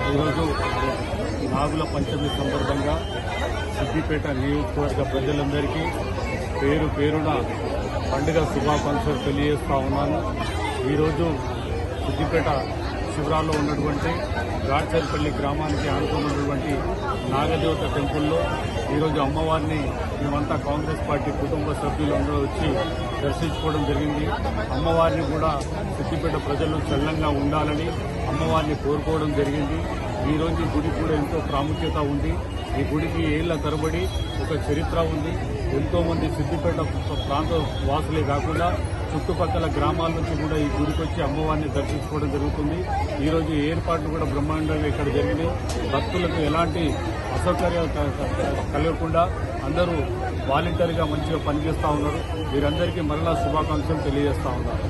ఈరోజు నాగుల పంచమి సందర్భంగా సిద్దిపేట నియోజకవర్గ ప్రజలందరికీ పేరు పేరున పండుగ శుభాకాంక్షలు తెలియజేస్తా ఉన్నాను. ఈరోజు సిద్దిపేట శివరాల్లో ఉన్నటువంటి గాడ్చర్పల్లి గ్రామానికి ఆనుకున్నటువంటి నాగదేవత టెంపుల్లో ఈరోజు అమ్మవారిని మేమంతా కాంగ్రెస్ పార్టీ కుటుంబ సభ్యులందరూ వచ్చి దర్శించుకోవడం జరిగింది. అమ్మవారిని కూడా సిద్దిపేట ప్రజలు చల్లంగా ఉండాలని అమ్మవారిని కోరుకోవడం జరిగింది. ఈరోజు ఈ గుడి కూడా ఎంతో ప్రాముఖ్యత ఉంది. ఈ గుడికి ఏళ్ల తరబడి ఒక చరిత్ర ఉంది. ఎంతోమంది సిద్దిపేట ప్రాంత వాసులే కాకుండా చుట్టుపక్కల గ్రామాల నుంచి కూడా ఈ గుడికి వచ్చి అమ్మవారిని దర్శించుకోవడం జరుగుతుంది. ఈరోజు ఏర్పాట్లు కూడా బ్రహ్మాండంగా ఇక్కడ జరిగినాయి. భక్తులకు ఎలాంటి అసౌకర్యాలు కలగకుండా అందరూ వాలంటీర్గా మంచిగా పనిచేస్తూ ఉన్నారు. వీరందరికీ మరలా శుభాకాంక్షలు తెలియజేస్తా ఉన్నారు.